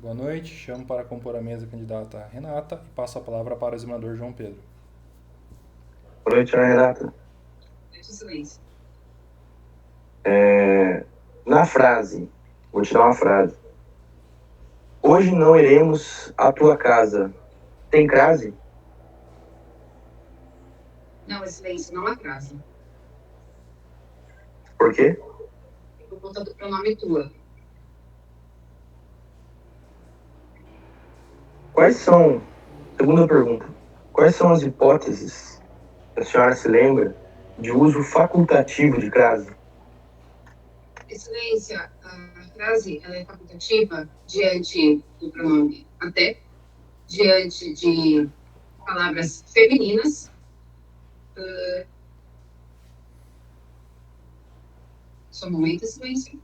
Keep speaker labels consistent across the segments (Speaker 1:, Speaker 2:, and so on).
Speaker 1: Boa noite, chamo para compor a mesa a candidata Renata e passo a palavra para o examinador João Pedro.
Speaker 2: Boa noite, Ana Renata.
Speaker 3: Silêncio.
Speaker 2: Na frase, vou te dar uma frase. Hoje não iremos à tua casa. Tem crase?
Speaker 3: Não, excelência, não há crase.
Speaker 2: Por quê?
Speaker 3: Por conta do pronome tua.
Speaker 2: Segunda pergunta, quais são as hipóteses que a senhora se lembra de uso facultativo de crase?
Speaker 3: Excelência, a frase ela é facultativa diante do pronome até, diante de palavras femininas. Só um momento, excelência.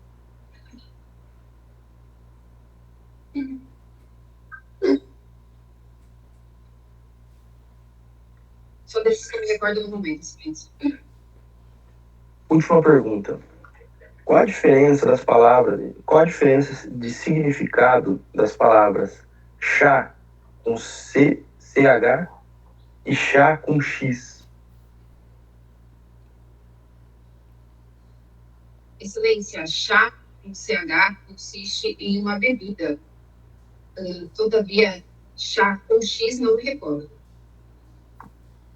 Speaker 3: Só deixa que eu me recordo no momento, excelência.
Speaker 2: Última pergunta. Qual a diferença de significado das palavras chá com CH e chá com X?
Speaker 3: Excelência, chá com CH consiste em uma bebida. Todavia, chá com X não me recordo.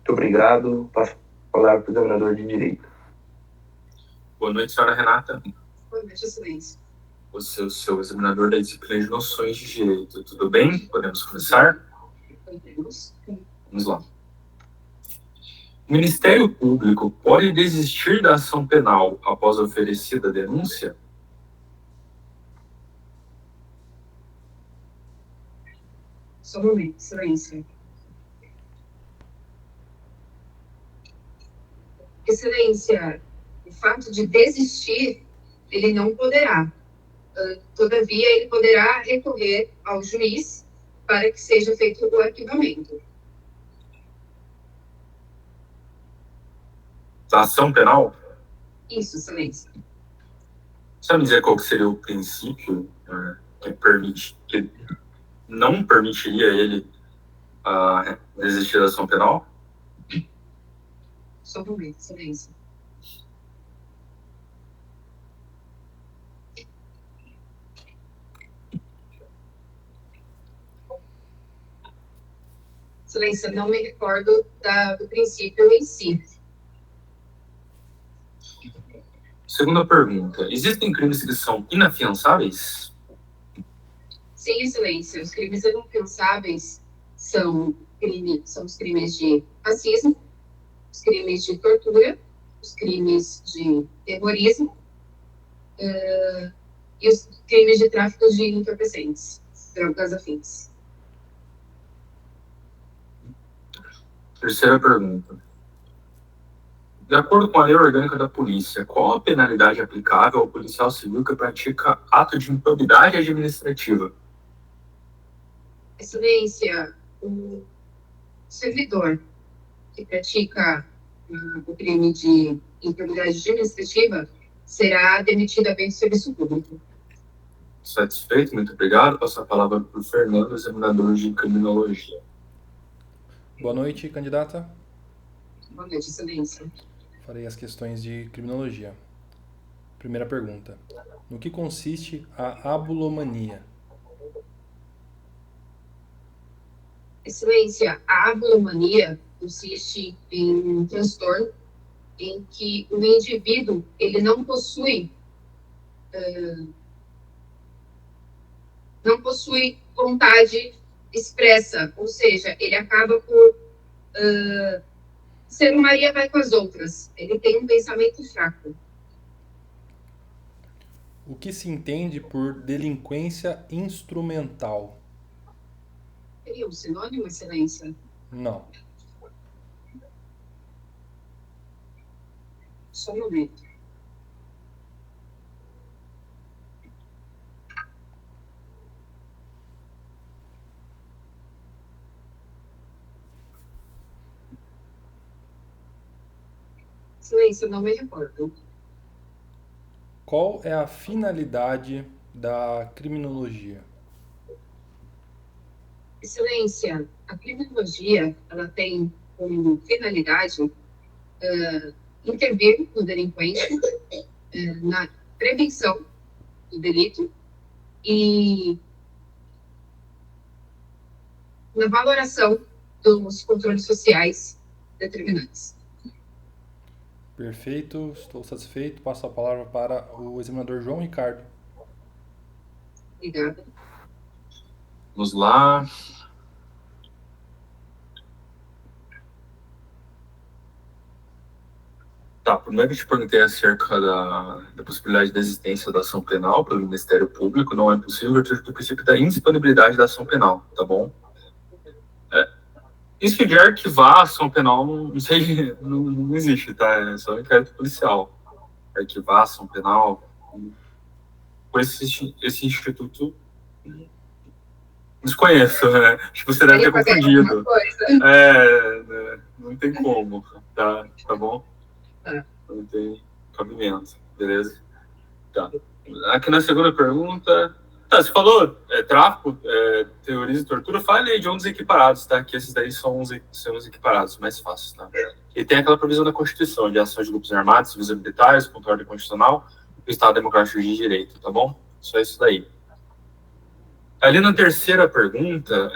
Speaker 2: Muito obrigado. Passo a palavra para o examinador de direito.
Speaker 4: Boa noite, senhora Renata.
Speaker 3: Boa noite, excelência.
Speaker 4: Você é o seu examinador da disciplina de noções de direito. Tudo bem? Podemos começar? Vamos lá. O Ministério Público pode desistir da ação penal após oferecida a denúncia?
Speaker 3: Só um momento, excelência. Excelência, o fato de desistir, ele não poderá. Todavia, ele poderá recorrer ao juiz para que seja feito o arquivamento.
Speaker 4: Da ação penal?
Speaker 3: Isso, excelência.
Speaker 4: Sabe dizer qual que seria o princípio que não permitiria ele desistir da ação penal?
Speaker 3: Só um momento, excelência. Excelência, não me recordo do princípio em si.
Speaker 4: Segunda pergunta. Existem crimes que são inafiançáveis?
Speaker 3: Sim, excelência. Os crimes inafiançáveis são os crimes de racismo, os crimes de tortura, os crimes de terrorismo e os crimes de tráfico de entorpecentes, drogas afins.
Speaker 4: Terceira pergunta. De acordo com a Lei Orgânica da Polícia, qual a penalidade aplicável ao policial civil que pratica ato de improbidade administrativa?
Speaker 3: Excelência, o servidor que pratica o crime de improbidade administrativa será demitido a bem do serviço público.
Speaker 4: Satisfeito? Muito obrigado. Passo a palavra para o Fernando, examinador de criminologia.
Speaker 1: Boa noite, candidata.
Speaker 3: Boa noite, excelência.
Speaker 1: Farei as questões de criminologia. Primeira pergunta. No que consiste a abulomania?
Speaker 3: Excelência, a abulomania consiste em um transtorno em que o indivíduo ele não possui vontade expressa, ou seja, ele acaba por ser uma Maria vai com as outras. Ele tem um pensamento fraco.
Speaker 1: O que se entende por delinquência instrumental?
Speaker 3: Seria um sinônimo, excelência?
Speaker 1: Não.
Speaker 3: Só um momento. Excelência, não me recordo.
Speaker 1: Qual é a finalidade da criminologia?
Speaker 3: Excelência, a criminologia, ela tem como finalidade intervir no delinquente, na prevenção do delito e na valoração dos controles sociais determinantes.
Speaker 1: Perfeito, estou satisfeito. Passo a palavra para o examinador João Ricardo.
Speaker 3: Obrigada.
Speaker 4: Vamos lá. Tá, primeiro eu te perguntei acerca da possibilidade da existência da ação penal pelo Ministério Público. Não é possível, eu tive o princípio da indisponibilidade da ação penal, tá bom? Isso de arquivar a ação penal, não sei, não existe, tá? É só um inquérito policial. Arquivar a ação penal, com esse instituto, desconheço, né? Acho que você deve ter confundido. Não tem como, tá bom? Não tem cabimento, beleza? Tá. Aqui na segunda pergunta, você falou tráfico, terrorismo e tortura, fale de ondas equiparados, tá? Que esses daí são os equiparados, mais fáceis, tá? E tem aquela previsão da Constituição de ações de grupos armados, civis e militares, contra a ordem constitucional, o Estado Democrático de Direito, tá bom? Só isso daí. Ali na terceira pergunta,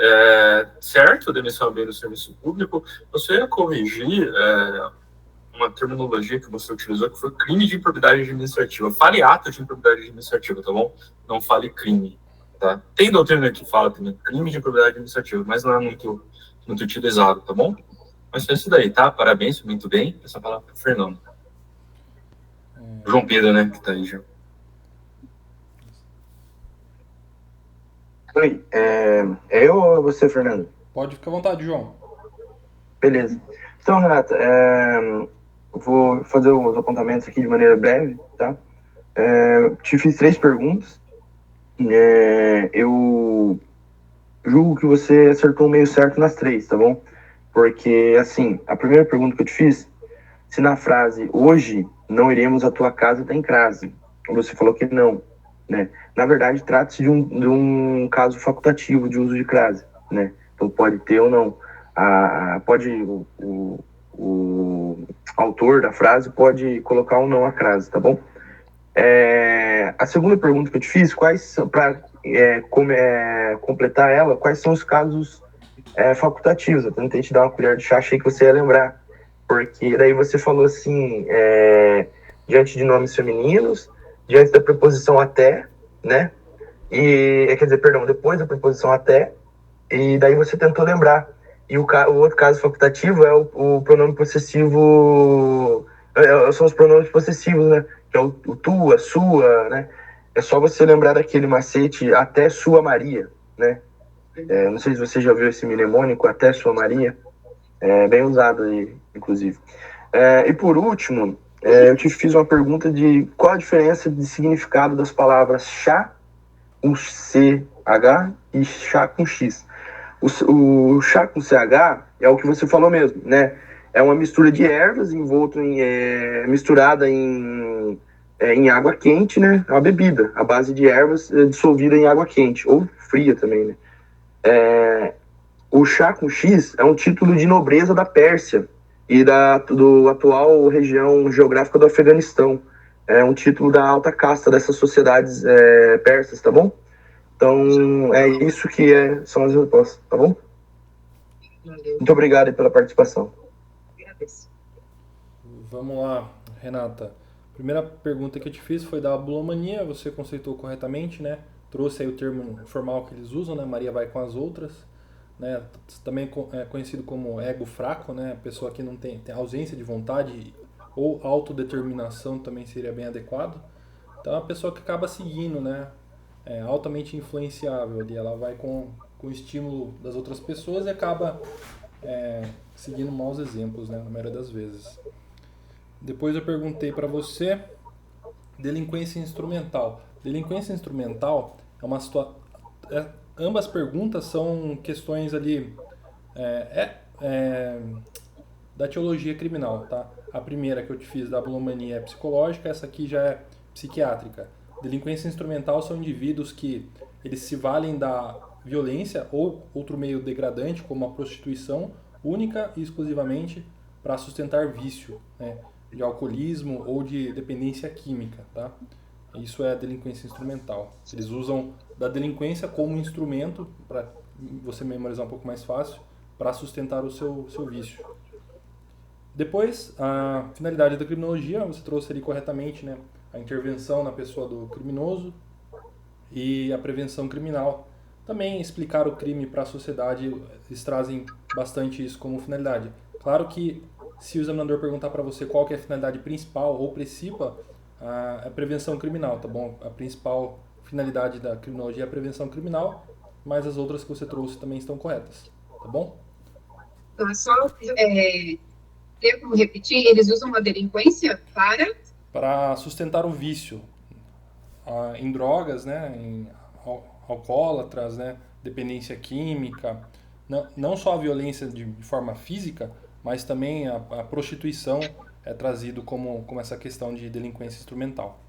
Speaker 4: certo, demissão bem do serviço público, você ia corrigir uma terminologia que você utilizou, que foi crime de improbidade administrativa. Fale ato de improbidade administrativa, tá bom? Não fale crime, tá? Tem doutrina que fala também crime de improbidade administrativa, mas não é muito utilizado, tá bom? Mas é isso daí, tá? Parabéns, muito bem. Essa palavra para o Fernando. João Pedro, né, que tá aí já.
Speaker 2: Oi, é eu ou você, Fernando?
Speaker 1: Pode ficar à vontade, João.
Speaker 2: Beleza. Então, Renata, vou fazer os apontamentos aqui de maneira breve, tá? Te fiz 3 perguntas. Eu julgo que você acertou meio certo nas 3, tá bom? Porque, assim, a primeira pergunta que eu te fiz, se na frase hoje não iremos à tua casa tem crase, você falou que não, né? Na verdade, trata-se de um caso facultativo de uso de crase, né? Então pode ter ou não. O autor da frase pode colocar ou não a crase, tá bom? A segunda pergunta que eu te fiz, para completar ela, quais são os casos facultativos? Eu tentei te dar uma colher de chá, achei que você ia lembrar, porque daí você falou assim, diante de nomes femininos, diante da preposição até, né? Depois da preposição até, e daí você tentou lembrar. E o outro caso facultativo é o pronome possessivo, são os pronomes possessivos, né? Que é o tu, a sua, né? É só você lembrar daquele macete até sua Maria, né? Não sei se você já viu esse mnemônico, até sua Maria. É bem usado aí, inclusive. E por último, eu te fiz uma pergunta de qual a diferença de significado das palavras chá com CH e chá com X. O chá com CH é o que você falou mesmo, né? É uma mistura de ervas misturada em água quente, né? É uma bebida, à base de ervas dissolvida em água quente, ou fria também, né? O chá com X é um título de nobreza da Pérsia e do atual região geográfica do Afeganistão. É um título da alta casta dessas sociedades persas, tá bom? Então, é isso que são as respostas, tá bom?
Speaker 3: Valeu.
Speaker 2: Muito obrigado aí pela participação.
Speaker 3: Agradeço.
Speaker 1: Vamos lá, Renata. A primeira pergunta que eu te fiz foi da abulomania, você conceitou corretamente, né? Trouxe aí o termo formal que eles usam, né? Maria vai com as outras, né? Também é conhecido como ego fraco, né? A pessoa que não tem ausência de vontade ou autodeterminação também seria bem adequado. Então, é uma pessoa que acaba seguindo, né? Altamente influenciável ali, ela vai com o estímulo das outras pessoas e acaba seguindo maus exemplos, né, na maioria das vezes. Depois eu perguntei para você delinquência instrumental. Delinquência instrumental é uma situação... ambas perguntas são questões ali da teologia criminal, tá? A primeira que eu te fiz da abulomania é psicológica, essa aqui já é psiquiátrica. Delinquência instrumental são indivíduos que eles se valem da violência ou outro meio degradante, como a prostituição, única e exclusivamente para sustentar vício, né, de alcoolismo ou de dependência química, tá? Isso é a delinquência instrumental. Eles usam da delinquência como instrumento, para você memorizar um pouco mais fácil, para sustentar o seu vício. Depois, a finalidade da criminologia, você trouxe ali corretamente, né, a intervenção na pessoa do criminoso e a prevenção criminal. Também explicar o crime para a sociedade, eles trazem bastante isso como finalidade. Claro que se o examinador perguntar para você qual que é a finalidade principal ou principal, a prevenção criminal, tá bom? A principal finalidade da criminologia é a prevenção criminal, mas as outras que você trouxe também estão corretas, tá bom?
Speaker 3: Então, é só ter como repetir, eles usam a delinquência
Speaker 1: para sustentar o vício em drogas, né, em alcoólatras, né, dependência química, não só a violência de forma física, mas também a prostituição é trazido como essa questão de delinquência instrumental.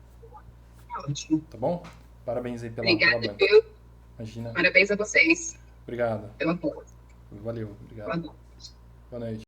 Speaker 3: Ótimo.
Speaker 1: Tá bom? Parabéns aí pela
Speaker 3: Obrigada,
Speaker 1: banca.
Speaker 3: viu?
Speaker 1: Imagina.
Speaker 3: Parabéns a vocês.
Speaker 1: Obrigado.
Speaker 3: Pela boa.
Speaker 1: Valeu. Obrigado. Boa noite.